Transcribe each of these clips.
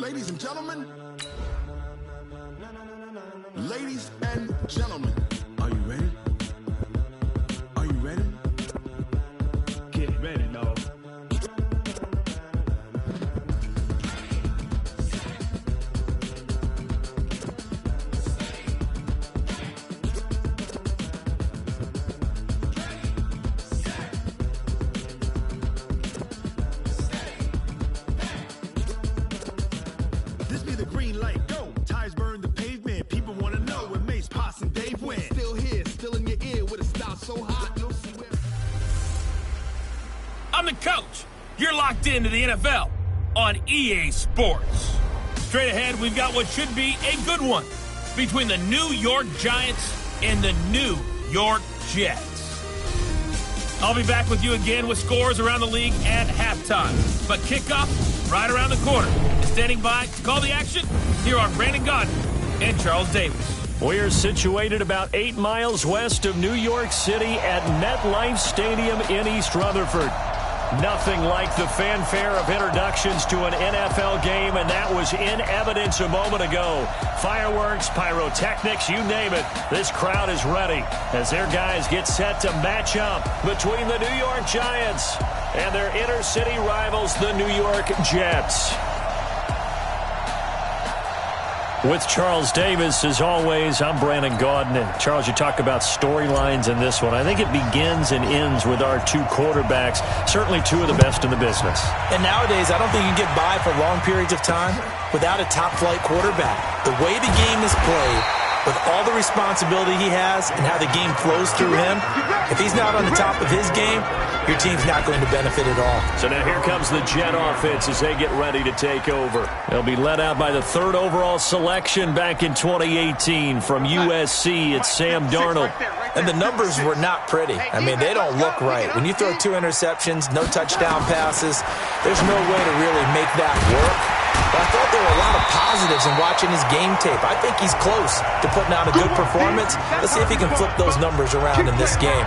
Ladies and gentlemen, are you ready? Are you ready? Get ready, dog. This be the green light, go. Tires burn the pavement. People want to know where Mace, Poss, and Dave went. Still here, still in your ear with a style so hot, you'll see where. I'm the coach. You're locked into the NFL on EA Sports. Straight ahead, we've got what should be a good one between the New York Giants and the New York Jets. I'll be back with you again with scores around the league at halftime. But kickoff right around the corner. And standing by to call the action, here are Brandon Gaudin and Charles Davis. We're situated about 8 miles west of New York City at MetLife Stadium in East Rutherford. Nothing like the fanfare of introductions to an NFL game, and that was in evidence a moment ago. Fireworks, pyrotechnics, you name it. This crowd is ready as their guys get set to match up between the New York Giants and their inner-city rivals, the New York Jets. With Charles Davis, as always, I'm Brandon Gaudin. And Charles, you talk about storylines in this one. I think it begins and ends with our two quarterbacks, certainly two of the best in the business. And nowadays, I don't think you can get by for long periods of time without a top-flight quarterback. The way the game is played, with all the responsibility he has and how the game flows through him, if he's not on the top of his game, your team's not going to benefit at all. So now here comes the Jet offense as they get ready to take over. They'll be led out by the third overall selection back in 2018 from USC. It's Sam Darnold. And the numbers were not pretty. I mean, they don't look right. When you throw 2 interceptions, no touchdown passes, there's no way to really make that work. But I thought there were a lot of positives in watching his game tape. I think he's close to putting out a good performance. Let's see if he can flip those numbers around in this game.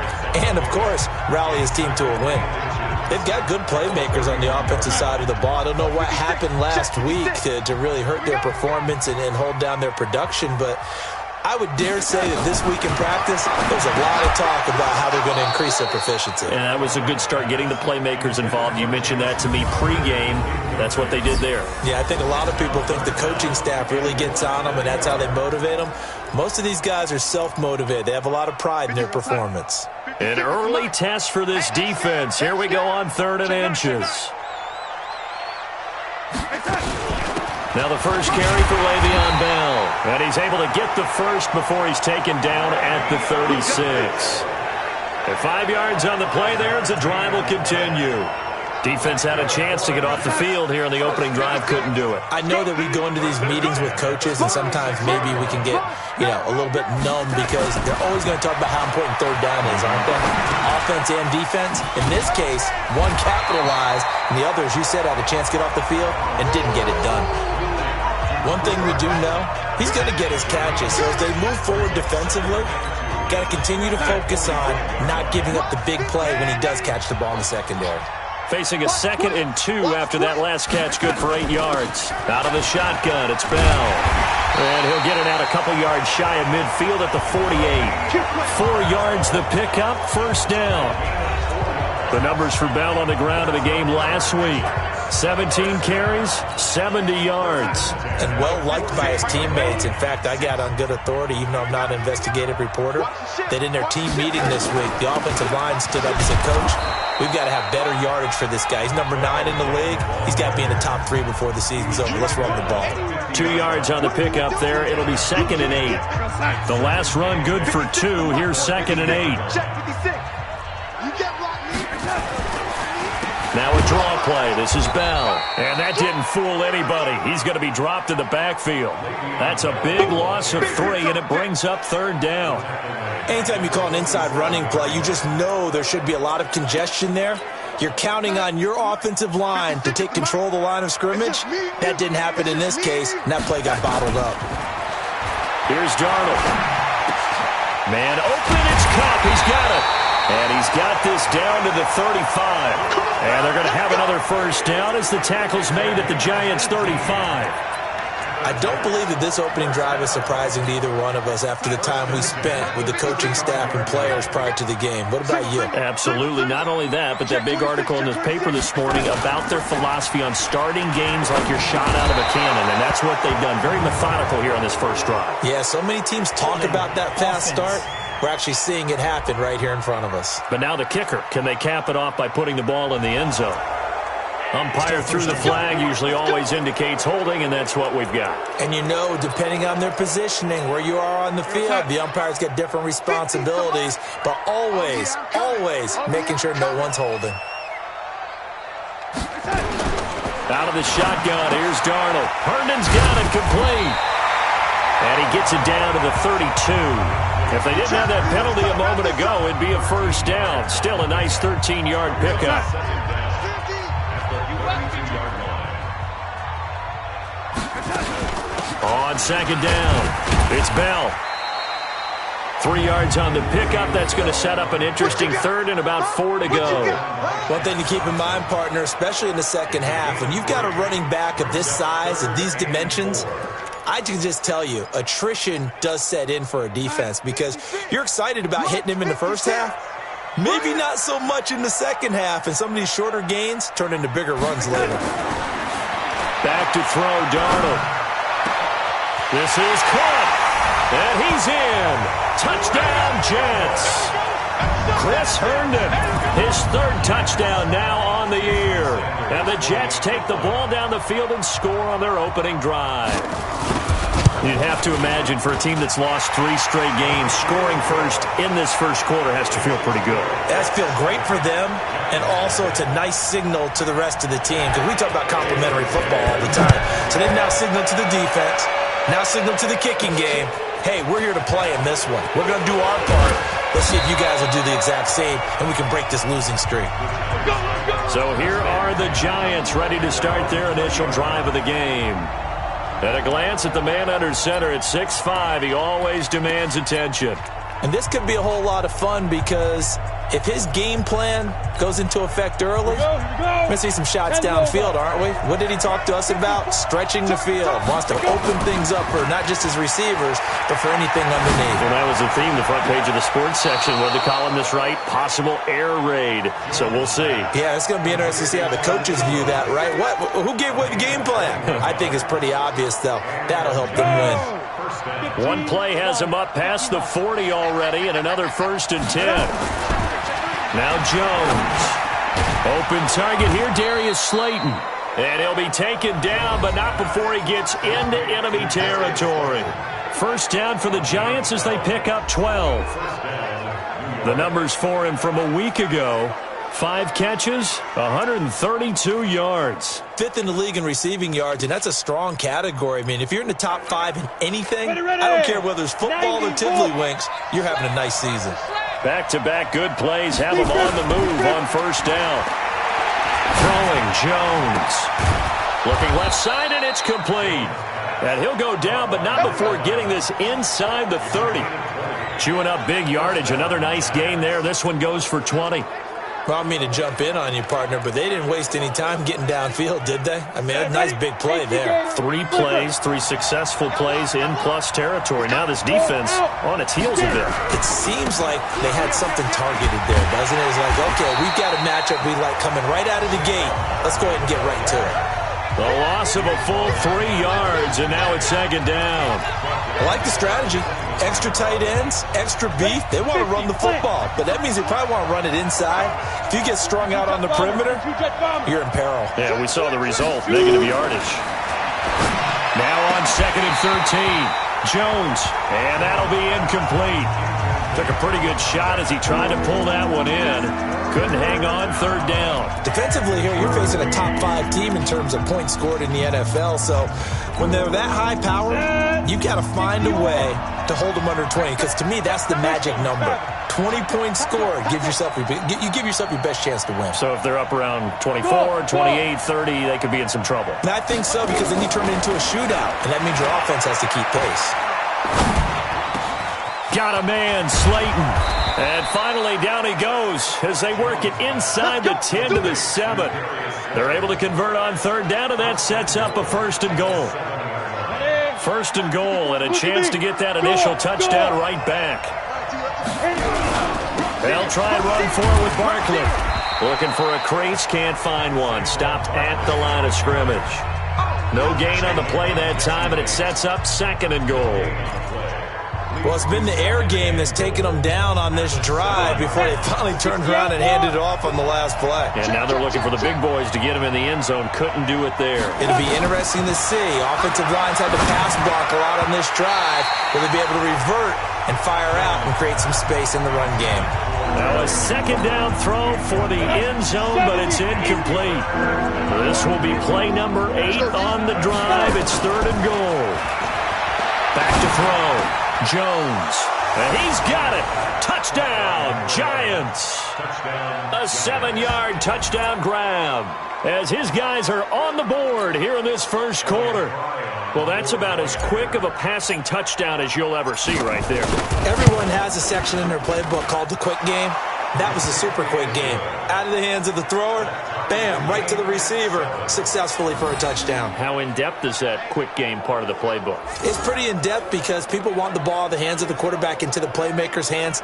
And, of course, rally his team to a win. They've got good playmakers on the offensive side of the ball. I don't know what happened last week to really hurt their performance and hold down their production, but I would dare say that this week in practice, there's a lot of talk about how they're going to increase their proficiency. And that was a good start, getting the playmakers involved. You mentioned that to me pregame. That's what they did there. Yeah, I think a lot of people think the coaching staff really gets on them, and that's how they motivate them. Most of these guys are self-motivated. They have a lot of pride in their performance. An early test for this defense. Here we go on 3rd and inches. Now the first carry for Le'Veon Bell. And he's able to get the first before he's taken down at the 36. At 5 yards on the play there, the drive will continue. Defense had a chance to get off the field here on the opening drive, couldn't do it. I know that we go into these meetings with coaches, and sometimes maybe we can get, a little bit numb because they're always going to talk about how important 3rd down is, aren't they? Offense and defense. In this case, one capitalized, and the other, as you said, had a chance to get off the field and didn't get it done. One thing we do know, he's going to get his catches. So as they move forward defensively, got to continue to focus on not giving up the big play when he does catch the ball in the secondary. Facing a 2nd and 2 after that last catch, good for 8 yards. Out of the shotgun, it's Bell. And he'll get it out a couple yards shy of midfield at the 48. 4 yards the pickup, 1st down. The numbers for Bell on the ground in the game last week. 17 carries, 70 yards. And well-liked by his teammates. In fact, I got on good authority, even though I'm not an investigative reporter, that in their team meeting this week, the offensive line stood up and said, Coach, we've got to have better yardage for this guy. He's number 9 in the league. He's got to be in the top 3 before the season's over. Let's run the ball. 2 yards on the pickup there. It'll be 2nd and 8. The last run good for 2. Here's 2nd and 8. Now a draw play. This is Bell. And that didn't fool anybody. He's going to be dropped in the backfield. That's a big loss of 3, and it brings up 3rd down. Anytime you call an inside running play, you just know there should be a lot of congestion there. You're counting on your offensive line to take control of the line of scrimmage. That didn't happen in this case, and that play got bottled up. Here's Darnold. Man open, it's Cup. He's got it. And he's He's got this down to the 35. And they're going to have another first down as the tackle's made at the Giants' 35. I don't believe that this opening drive is surprising to either one of us after the time we spent with the coaching staff and players prior to the game. What about you? Absolutely. Not only that, but that big article in the paper this morning about their philosophy on starting games like you're shot out of a cannon, and that's what they've done. Very methodical here on this first drive. Yeah, so many teams talk about that fast start. We're actually seeing it happen right here in front of us. But now the kicker. Can they cap it off by putting the ball in the end zone? Umpire through the flag usually always indicates holding, and that's what we've got. And you know, depending on their positioning, where you are on the field, the umpires get different responsibilities, but always, always making sure no one's holding. Out of the shotgun, here's Darnold. Herndon's got it complete. And he gets it down to the 32. If they didn't have that penalty a moment ago, it'd be a first down. Still a nice 13-yard pickup. On second down, it's Bell. 3 yards on the pickup. That's going to set up an interesting third and about 4 to go. One thing to keep in mind, partner, especially in the second half, when you've got a running back of this size and these dimensions, I can just tell you, attrition does set in for a defense because you're excited about hitting him in the first half. Maybe not so much in the second half, and some of these shorter gains turn into bigger runs later. Back to throw, Darnold. This is caught, and he's in. Touchdown, Jets. Chris Herndon, his third touchdown now on the year. And the Jets take the ball down the field and score on their opening drive. You'd have to imagine for a team that's lost 3 straight games, scoring first in this first quarter has to feel pretty good. That's feel great for them, and also it's a nice signal to the rest of the team because we talk about complimentary football all the time. So they now signal to the defense, now signal to the kicking game, hey, we're here to play in this one. We're going to do our part. Let's see if you guys will do the exact same, and we can break this losing streak. So here are the Giants ready to start their initial drive of the game. At a glance at the man under center at 6'5", he always demands attention. And this could be a whole lot of fun because if his game plan goes into effect early, we're going to see some shots downfield, aren't we? What did he talk to us about? Stretching the field. Wants to open things up for not just his receivers, but for anything underneath. Well, that was the theme, the front page of the sports section. What the columnist write? Possible air raid. So we'll see. Yeah, it's going to be interesting to see how the coaches view that, right? Who gave what game plan? I think it's pretty obvious, though. That'll help them win. One play has him up past the 40 already, and another 1st and 10. Now Jones. Open target here, Darius Slayton. And he'll be taken down, but not before he gets into enemy territory. First down for the Giants as they pick up 12. The numbers for him from a week ago. 5 catches, 132 yards. 5th in the league in receiving yards, and that's a strong category. I mean, if you're in the top 5 in anything, I don't care whether it's football or tiddlywinks, you're having a nice season. Back-to-back good plays have him on the move on first down. Throwing Jones. Looking left side, and it's complete. And he'll go down, but not before getting this inside the 30. Chewing up big yardage. Another nice gain there. This one goes for 20. Well, I don't mean to jump in on you, partner, but they didn't waste any time getting downfield, did they? I mean, a nice big play there. 3 plays, 3 successful plays in plus territory. Now this defense on its heels a bit. It seems like they had something targeted there, doesn't it? It's like, okay, we've got a matchup we like coming right out of the gate. Let's go ahead and get right to it. The loss of a full 3 yards, and now it's second down. I like the strategy. Extra tight ends, extra beef. They want to run the football, but that means they probably want to run it inside. If you get strung out on the perimeter, you're in peril. Yeah, we saw the result, negative yardage. Now on 2nd and 13, Jones, and that'll be incomplete. Took a pretty good shot as he tried to pull that one in. Couldn't hang on, 3rd down. Defensively here, you're facing a top 5 team in terms of points scored in the NFL, so when they're that high powered, you got to find a way to hold them under 20, because to me, that's the magic number. 20 points scored, you give yourself your best chance to win. So if they're up around 24, 28, 30, they could be in some trouble. And I think so, because then you turn it into a shootout, and that means your offense has to keep pace. Got a man, Slayton. And finally, down he goes as they work it inside the 10 to the 7. They're able to convert on third down, and that sets up a 1st and goal. 1st and goal, and a chance to get that initial touchdown right back. They'll try and run forward with Barkley. Looking for a crease, can't find one. Stopped at the line of scrimmage. No gain on the play that time, and it sets up 2nd and goal. Well, it's been the air game that's taken them down on this drive before they finally turned around and handed it off on the last play. And now they're looking for the big boys to get him in the end zone. Couldn't do it there. It'll be interesting to see. Offensive lines had to pass block a lot on this drive. Will they be able to revert and fire out and create some space in the run game? Now a 2nd down throw for the end zone, but it's incomplete. This will be play number 8 on the drive. It's 3rd and goal. Back to throw. Jones. And he's got it. Touchdown, Giants. A 7-yard touchdown grab as his guys are on the board here in this 1st quarter. Well, that's about as quick of a passing touchdown as you'll ever see right there. Everyone has a section in their playbook called the quick game. That was a super quick game. Out of the hands of the thrower, bam, right to the receiver, successfully for a touchdown. How in-depth is that quick game part of the playbook? It's pretty in-depth because people want the ball out of the hands of the quarterback into the playmaker's hands.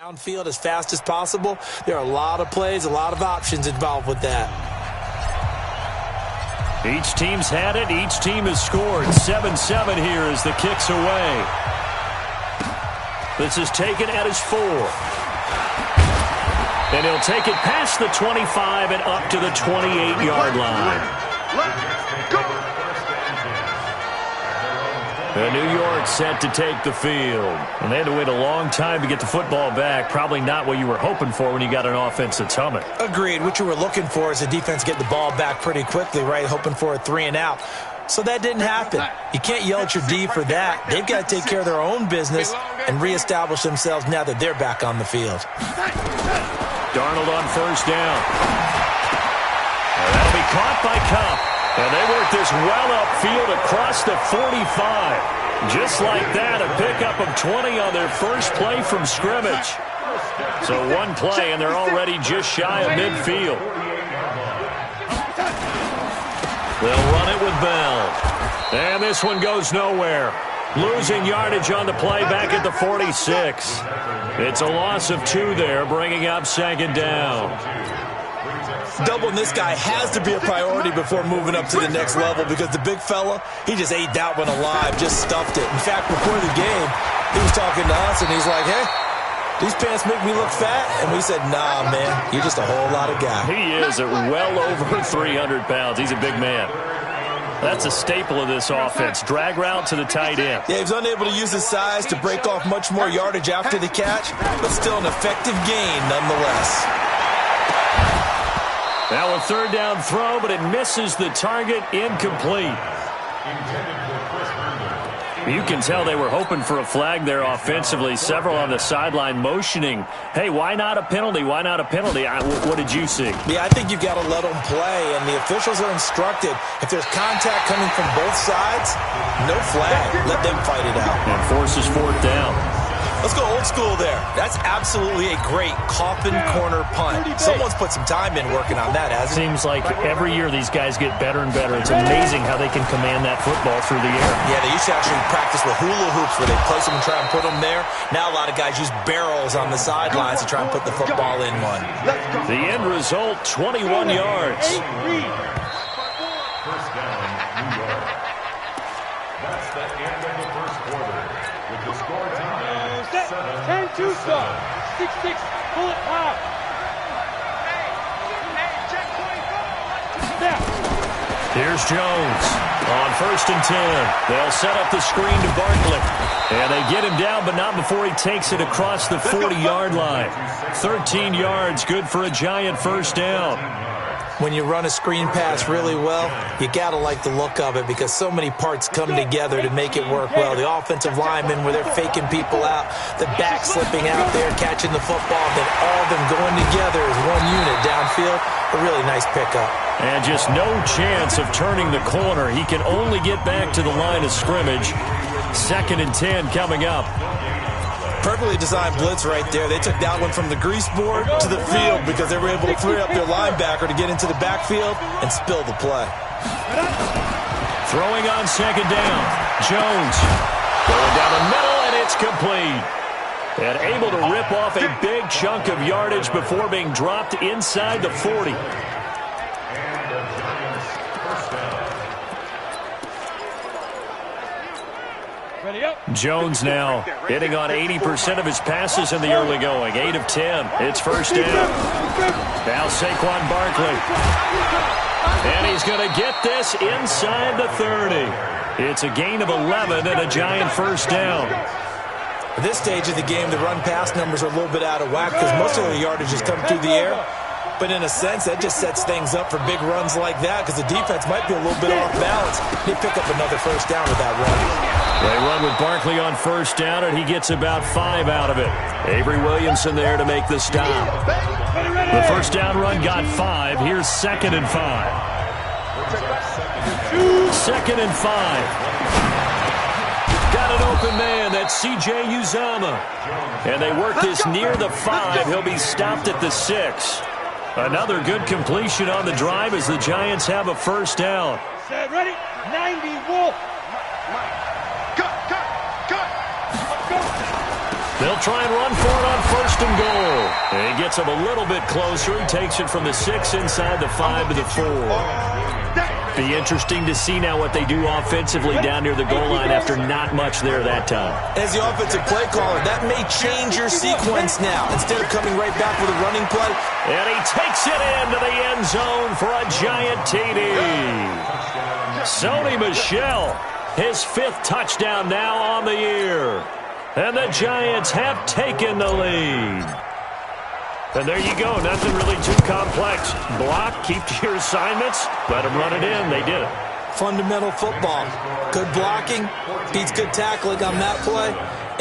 Downfield as fast as possible. There are a lot of plays, a lot of options involved with that. Each team's had it. Each team has scored. 7-7 here as the kick's away. This is taken at his 4. And he'll take it past the 25 and up to the 28-yard line. And New York set to take the field. And they had to wait a long time to get the football back. Probably not what you were hoping for when you got an offense that's humming. Agreed. What you were looking for is a defense get the ball back pretty quickly, right? Hoping for a 3 and out. So that didn't happen. You can't yell at your D for that. They've got to take care of their own business and reestablish themselves now that they're back on the field. Darnold on first down. And that'll be caught by Kupp. And they work this well upfield across the 45. Just like that, a pickup of 20 on their first play from scrimmage. So one play, and they're already just shy of midfield. They'll run it with Bell. And this one goes nowhere. Losing yardage on the play back at the 46. It's a loss of 2 there, bringing up second down. Doubling this guy has to be a priority before moving up to the next level because the big fella, he just ate that one alive, just stuffed it. In fact, before the game, he was talking to us, and he's like, hey, these pants make me look fat? And we said, nah, man, you're just a whole lot of guy. He is at well over 300 pounds. He's a big man. That's a staple of this offense. Drag route to the tight end. Yeah, he was unable to use his size to break off much more yardage after the catch, but still an effective gain nonetheless. Now a third down throw, but it misses the target, incomplete. You can tell they were hoping for a flag there offensively. Several on the sideline motioning, hey, why not a penalty? Why not a penalty? What did you see? Yeah, I think you've got to let them play, and the officials are instructed. If there's contact coming from both sides, no flag. Let them fight it out. And forces fourth down. Let's go old school there. That's absolutely a great coffin corner punt. Someone's put some time in working on that, hasn't it? Seems like every year these guys get better and better. It's amazing how they can command that football through the air. Yeah, they used to actually practice with hula hoops where they place them and try and put them there. Now a lot of guys use barrels on the sidelines to try and put the football in one. The end result, 21 yards. First down, New York. That's the end of the first quarter. With the score time, 10-2 start. 6-6, bullet pop. Here's Jones on 1st and 10. They'll set up the screen to Barkley. And they get him down, but not before he takes it across the 40-yard line. 13 yards, good for a Giant first down. When you run a screen pass really well, you got to like the look of it because so many parts come together to make it work well. The offensive linemen, where they're faking people out, the back slipping out there, catching the football, then all of them going together as one unit downfield. A really nice pickup. And just no chance of turning the corner. He can only get back to the line of scrimmage. 2nd and 10 coming up. Perfectly designed blitz right there. They took that one from the grease board to the field because they were able to free up their linebacker to get into the backfield and spill the play. Throwing on 2nd down. Jones going down the middle, and it's complete. And able to rip off a big chunk of yardage before being dropped inside the 40. Jones now hitting on 80% of his passes in the early going. 8 of 10. It's first down. Now Saquon Barkley. And he's going to get this inside the 30. It's a gain of 11 and a Giant first down. At this stage of the game, the run-pass numbers are a little bit out of whack because most of the yardage has come through the air. But in a sense, that just sets things up for big runs like that because the defense might be a little bit off balance. They pick up another first down with that run. They run with Barkley on first down, and he gets about 5 out of it. Avery Williamson there to make the stop. The first down run got 5. Here's 2nd and 5. 2nd and 5. Got an open man. That's C.J. Uzomah. And they work this near the 5. He'll be stopped at the 6. Another good completion on the drive as the Giants have a first down. Set, ready, 90, Wolf. They'll try and run for it on 1st and goal. And he gets him a little bit closer. He takes it from the 6 inside the 5 to the 4. Be interesting to see now what they do offensively down near the goal line after not much there that time. As the offensive play caller, that may change your sequence now. Instead of coming right back with a running play. And he takes it into the end zone for a giant TD. Sony Michel, his 5th touchdown now on the year. And the Giants have taken the lead. And there you go. Nothing really too complex. Block, keep to your assignments, let them run it in. They did it. Fundamental football. Good blocking, beats good tackling on that play.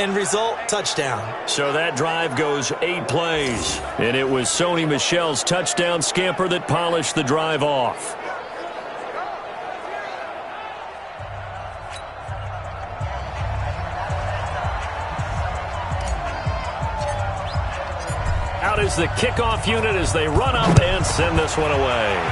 End result, touchdown. So that drive goes 8 plays. And it was Sony Michel's touchdown scamper that polished the drive off. Out is the kickoff unit as they run up and send this one away.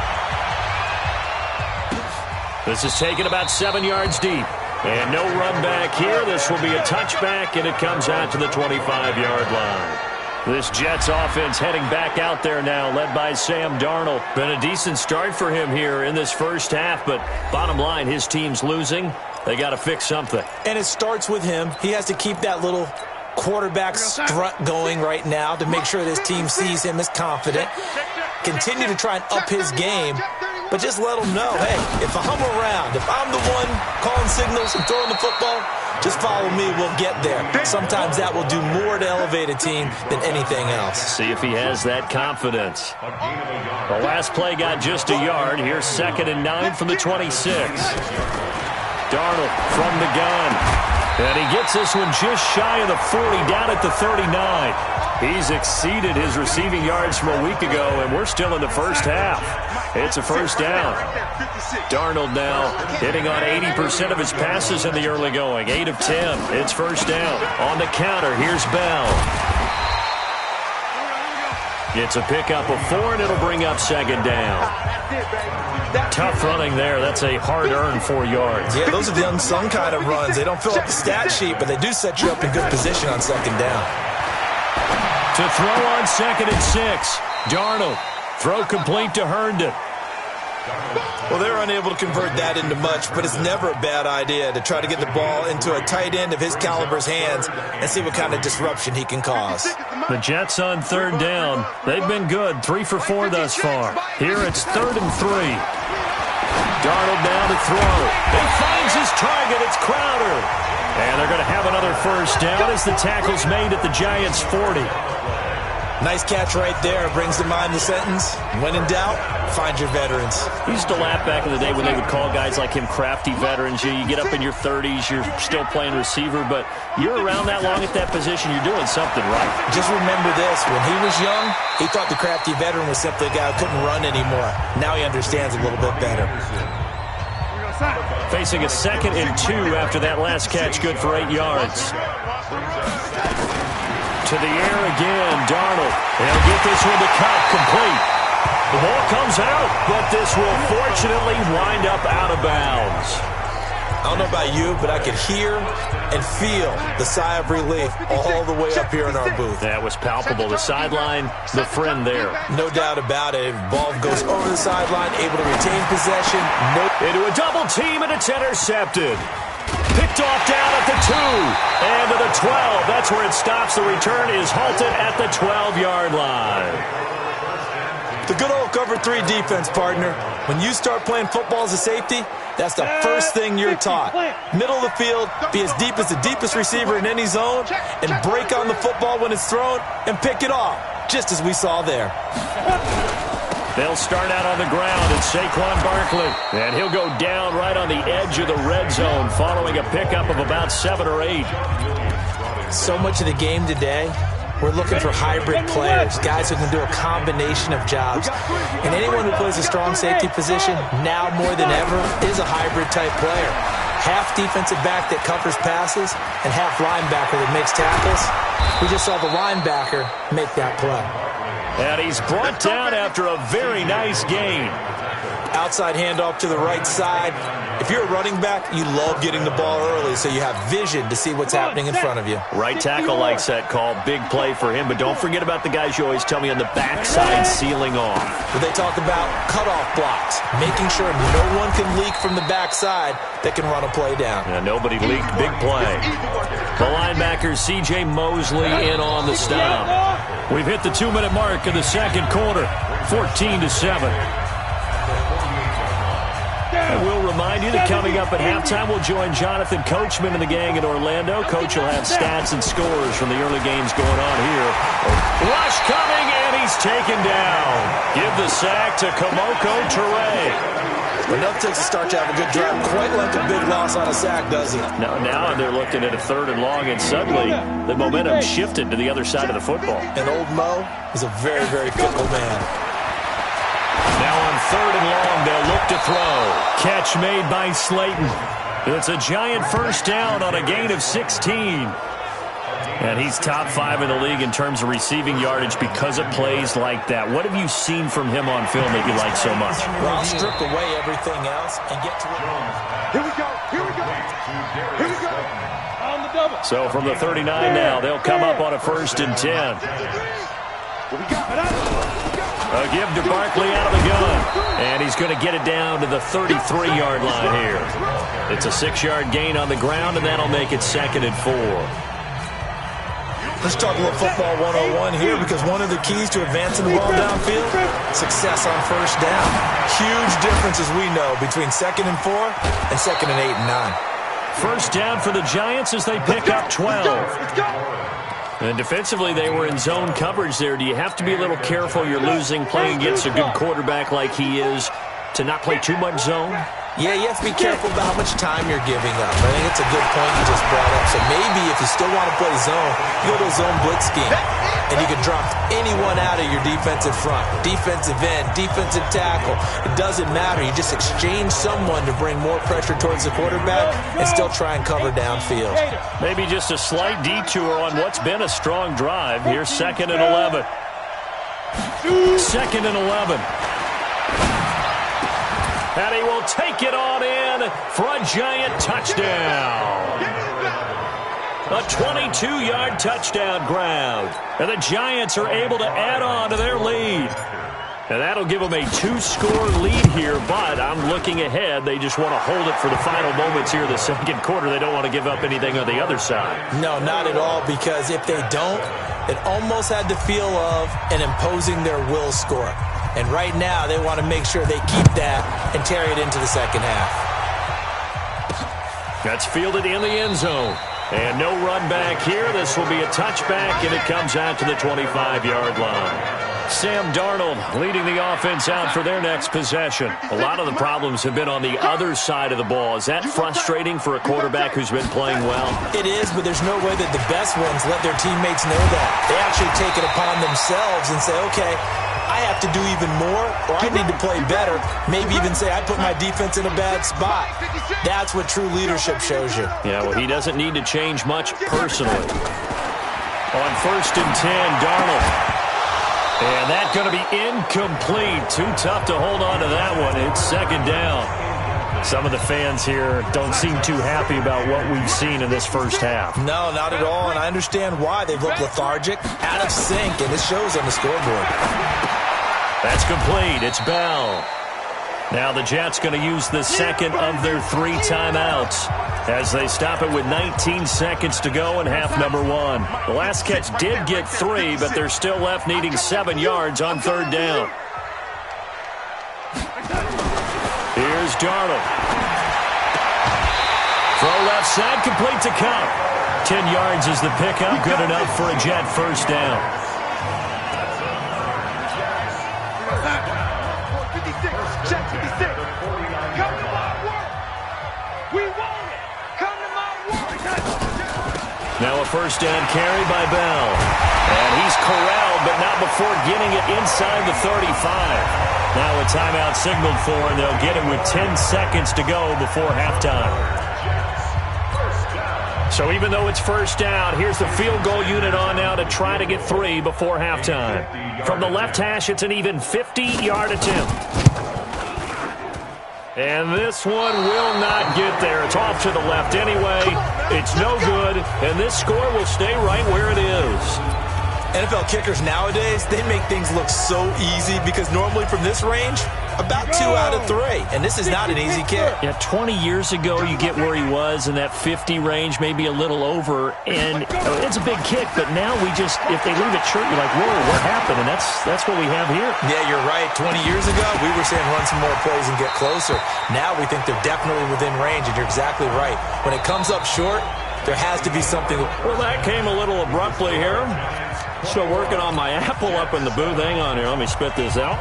This is taken about 7 yards deep. And no run back here. This will be a touchback, and it comes out to the 25-yard line. This Jets offense heading back out there now, led by Sam Darnold. Been a decent start for him here in this first half, but bottom line, his team's losing. They got to fix something. And it starts with him. He has to keep that little quarterback strut going right now to make sure this team sees him as confident. Continue to try and up his game, but just let him know, hey, if I hum around, if I'm the one calling signals and throwing the football, just follow me, we'll get there. Sometimes that will do more to elevate a team than anything else. See if he has that confidence. The last play got just a yard. Here's 2nd and 9 from the 26. Darnold from the gun. And he gets this one just shy of the 40, down at the 39. He's exceeded his receiving yards from a week ago, and we're still in the first half. It's a first down. Darnold now hitting on 80% of his passes in the early going. 8 of 10. It's first down. On the counter, here's Bell. It's a pickup of 4, and it'll bring up 2nd down. Tough running there. That's a hard-earned 4 yards. Yeah, those are the unsung kind of runs. They don't fill up the stat sheet, but they do set you up in good position on 2nd down. To throw on 2nd and 6. Darnold. Throw complete to Herndon. Well, they're unable to convert that into much, but it's never a bad idea to try to get the ball into a tight end of his caliber's hands and see what kind of disruption he can cause. The Jets on 3rd down. They've been good, 3 for 4 thus far. Here it's 3rd and 3. Darnold now to throw. He finds his target. It's Crowder. And they're going to have another first down as the tackle's made at the Giants' 40. Nice catch right there. Brings to mind the sentence, when in doubt, find your veterans. He used to laugh back in the day when they would call guys like him crafty veterans. You get up in your 30s, you're still playing receiver, but you're around that long at that position, you're doing something right. Just remember this, when he was young, he thought the crafty veteran was simply a guy who couldn't run anymore. Now he understands a little bit better. Facing a 2nd and 2 after that last catch, good for 8 yards. To the air again, Darnold. He'll get this one to cut, complete. The ball comes out, but this will fortunately wind up out of bounds. I don't know about you, but I could hear and feel the sigh of relief all the way up here in our booth. That was palpable. The sideline, the friend there. No doubt about it. Ball goes over the sideline, able to retain possession. Into a double team, and it's intercepted. Picked off down at the 2 and to the 12. That's where it stops. The return is halted at the 12-yard line. The good old cover 3 defense, partner. When you start playing football as a safety, that's the first thing you're taught. Middle of the field, be as deep as the deepest receiver in any zone, and break on the football when it's thrown and pick it off, just as we saw there. They'll start out on the ground, and Saquon Barkley. And he'll go down right on the edge of the red zone following a pickup of about 7 or 8. So much of the game today, we're looking for hybrid players, guys who can do a combination of jobs. And anyone who plays a strong safety position, now more than ever, is a hybrid-type player. Half defensive back that covers passes, and half linebacker that makes tackles. We just saw the linebacker make that play. And he's brought down after a very nice gain. Outside handoff to the right side. If you're a running back, you love getting the ball early so you have vision to see what's happening in front of you. Right tackle likes that call. Big play for him, but don't forget about the guys you always tell me on the backside sealing off. Where they talk about cutoff blocks, making sure no one can leak from the backside that can run a play down. Yeah, nobody leaked. Big play. The linebacker, C.J. Mosley, in on the stop. We've hit the 2-minute mark in the second quarter, 14-7. And we'll remind you that coming up at halftime, we'll join Jonathan Coachman and the gang in Orlando. Coach will have stats and scores from the early games going on here. Rush coming, and he's taken down. Give the sack to Kamoko Toure. Enough takes to start to have a good drive. Quite like a big loss on a sack, does it? Now they're looking at a 3rd and long, and suddenly the momentum shifted to the other side of the football. And old Mo is a very, very fickle man. Now on 3rd and long, they'll look to throw. Catch made by Slayton. It's a giant first down on a gain of 16. And he's top 5 in the league in terms of receiving yardage because of plays like that. What have you seen from him on film that you like so much? Well, strip away everything else and get to it. Here we go. Here we go. Here we go. On the double. So from the 39 now, they'll come up on a 1st and 10. A give to Barkley out of the gun. And he's going to get it down to the 33-yard line here. It's a 6-yard gain on the ground, and that'll make it 2nd and 4. Let's talk a little football 101 here, because one of the keys to advancing the ball downfield, success on first down. Huge difference, as we know, between 2nd and 4 and 2nd and 8 and 9. First down for the Giants as they pick up 12. And defensively, they were in zone coverage there. Do you have to be a little careful? You're losing, playing against a good quarterback like he is, to not play too much zone? Yeah, you have to be careful about how much time you're giving up. I think it's a good point you just brought up. So maybe if you still want to play zone, you go to a zone blitz scheme. And you can drop anyone out of your defensive front. Defensive end, defensive tackle. It doesn't matter. You just exchange someone to bring more pressure towards the quarterback and still try and cover downfield. Maybe just a slight detour on what's been a strong drive. Here's 2nd and 11. 2nd and 11. And he will take it on in for a giant touchdown. A 22-yard touchdown ground. And the Giants are able to add on to their lead. And that'll give them a 2-score lead here, but I'm looking ahead. They just want to hold it for the final moments here in the second quarter. They don't want to give up anything on the other side. No, not at all, because if they don't, it almost had the feel of an imposing their will score. And right now, they want to make sure they keep that and carry it into the second half. That's fielded in the end zone. And no run back here. This will be a touchback, and it comes out to the 25-yard line. Sam Darnold leading the offense out for their next possession. A lot of the problems have been on the other side of the ball. Is that frustrating for a quarterback who's been playing well? It is, but there's no way that the best ones let their teammates know that. They actually take it upon themselves and say, okay, I have to do even more, or I need to play better. Maybe even say I put my defense in a bad spot. That's what true leadership shows you. Yeah, well, he doesn't need to change much personally. On 1st and 10, Darnold. And that's going to be incomplete. Too tough to hold on to that one. It's 2nd down. Some of the fans here don't seem too happy about what we've seen in this first half. No, not at all, and I understand why. They've looked lethargic, out of sync, and it shows on the scoreboard. That's complete. It's Bell. Now the Jets going to use the second of their 3 timeouts as they stop it with 19 seconds to go in half number 1. The last catch did get 3, but they're still left needing 7 yards on 3rd down. Here's Darnold. Throw left side, complete to Cup. 10 yards is the pickup, good enough for a Jet first down. Now a first down carry by Bell. And he's corralled, but not before getting it inside the 35. Now a timeout signaled for, and they'll get it with 10 seconds to go before halftime. So even though it's first down, here's the field goal unit on now to try to get 3 before halftime. From the left hash, it's an even 50-yard attempt. And this one will not get there. It's off to the left anyway. It's no good, and this score will stay right where it is. NFL kickers nowadays, they make things look so easy because normally from this range, about 2 out of 3. And this is not an easy kick. Yeah, 20 years ago, you get where he was in that 50 range, maybe a little over. And it's a big kick, but now we just, if they leave it short, you're like, whoa, what happened? And that's what we have here. Yeah, you're right. 20 years ago, we were saying run some more plays and get closer. Now we think they're definitely within range, and you're exactly right. When it comes up short, there has to be something. Well, that came a little abruptly here. Still working on my apple up in the booth. Hang on here. Let me spit this out.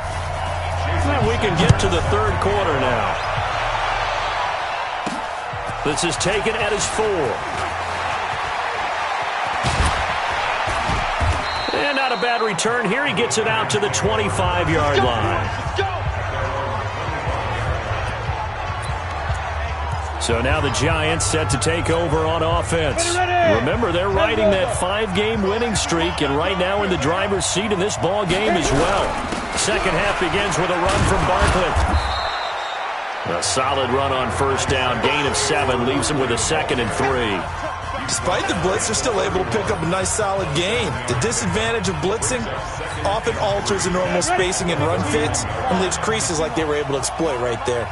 And we can get to the third quarter now. This is taken at his 4. And not a bad return here. He gets it out to the 25-yard line. So now the Giants set to take over on offense. Remember, they're riding that 5-game winning streak, and right now in the driver's seat in this ball game as well. Second half begins with a run from Barkley. A solid run on first down. Gain of 7 leaves him with a 2nd and 3. Despite the blitz, they're still able to pick up a nice solid gain. The disadvantage of blitzing often alters the normal spacing and run fits and leaves creases like they were able to exploit right there.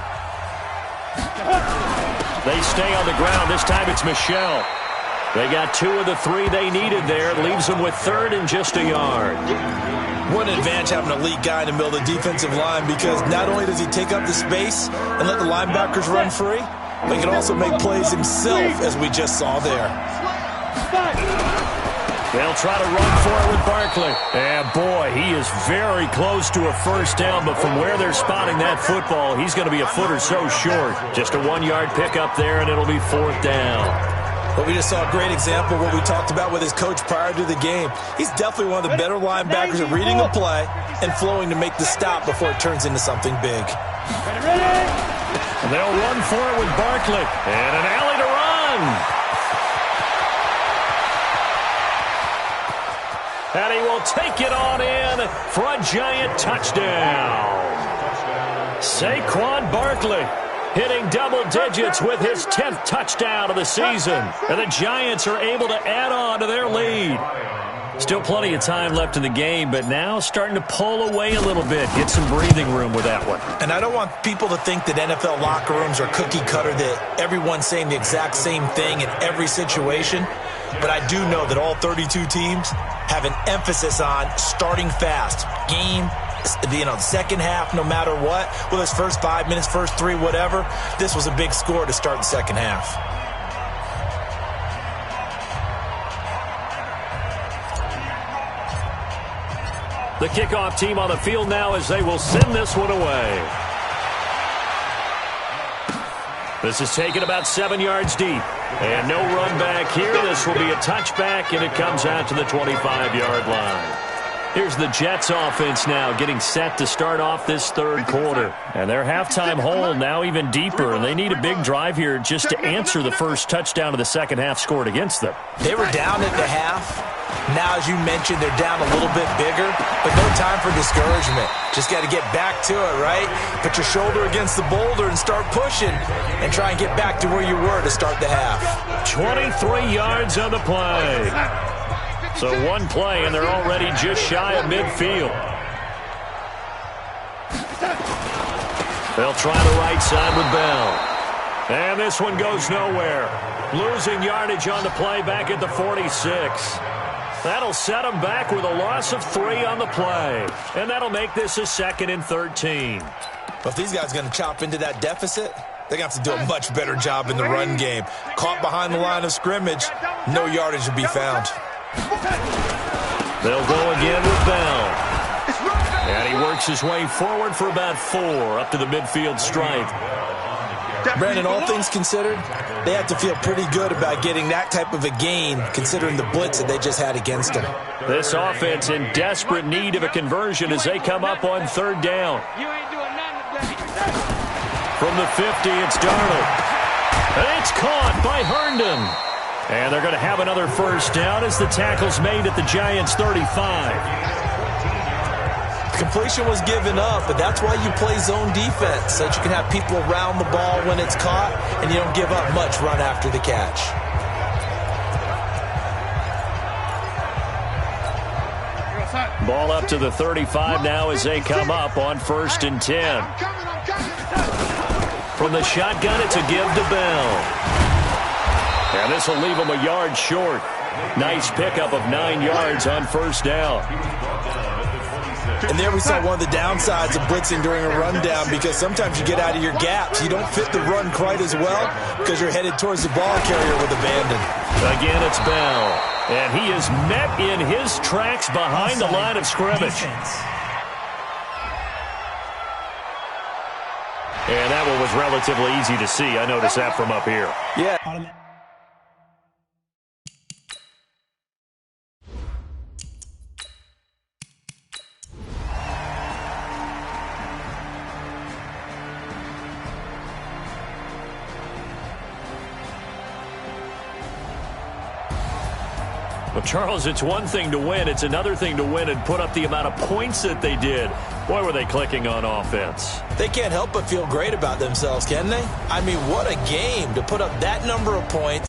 They stay on the ground. This time it's Michel. They got 2 of the 3 they needed there. It leaves them with 3rd and just a yard. What an advantage having an elite guy in the middle of the defensive line, because not only does he take up the space and let the linebackers run free, but he can also make plays himself, as we just saw there. They'll try to run for it with Barkley. And, boy, he is very close to a first down, but from where they're spotting that football, he's going to be a foot or so short. Just a 1-yard pickup there, and it'll be 4th down. But we just saw a great example of what we talked about with his coach prior to the game. He's definitely one of the better linebackers at reading a play and flowing to make the stop before it turns into something big. And they'll run for it with Barkley. And an alley to run. And he will take it on in for a Giant touchdown. Saquon Barkley hitting double digits with his 10th touchdown of the season. And the Giants are able to add on to their lead. Still plenty of time left in the game, but now starting to pull away a little bit. Get some breathing room with that one. And I don't want people to think that NFL locker rooms are cookie cutter, that everyone's saying the exact same thing in every situation. But I do know that all 32 teams have an emphasis on starting fast. Game, second half, no matter what. Whether it's first 5 minutes, first 3, whatever. This was a big score to start the second half. The kickoff team on the field now as they will send this one away. This is taken about 7 yards deep. And no run back here. This will be a touchback, and it comes out to the 25-yard line. Here's the Jets offense now getting set to start off this third quarter. And their halftime hole now even deeper, and they need a big drive here just to answer the first touchdown of the second half scored against them. They were down at the half. Now, as you mentioned, they're down a little bit bigger, but no time for discouragement. Just got to get back to it, right? Put your shoulder against the boulder and start pushing and try and get back to where you were to start the half. 23 yards on the play. So one play, and they're already just shy of midfield. They'll try the right side with Bell. And this one goes nowhere. Losing yardage on the play back at the 46. That'll set them back with a loss of 3 on the play. And that'll make this a 2nd and 13. But if these guys are going to chop into that deficit, they're going to have to do a much better job in the run game. Caught behind the line of scrimmage, no yardage to be found. They'll go again with Bell. And he works his way forward for about 4 up to the midfield stripe. Brandon, all things considered, they have to feel pretty good about getting that type of a gain considering the blitz that they just had against them. This offense in desperate need of a conversion as they come up on third down. From the 50, it's Darnold. And it's caught by Herndon. And they're going to have another first down as the tackle's made at the Giants' 35. Completion was given up, but that's why you play zone defense, so that you can have people around the ball when it's caught, and you don't give up much run after the catch. Ball up to the 35 now as they come up on 1st and 10. From the shotgun, it's a give to Bell. And this will leave him a yard short. Nice pickup of 9 yards on 1st down. And there we saw one of the downsides of blitzing during a rundown, because sometimes you get out of your gaps. You don't fit the run quite as well because you're headed towards the ball carrier with abandon. Again, it's Bell. And he is met in his tracks behind the line of scrimmage. And that one was relatively easy to see. I noticed that from up here. Yeah. Well, Charles, it's one thing to win. It's another thing to win and put up the amount of points that they did. Boy, were they clicking on offense. They can't help but feel great about themselves, can they? I mean, what a game to put up that number of points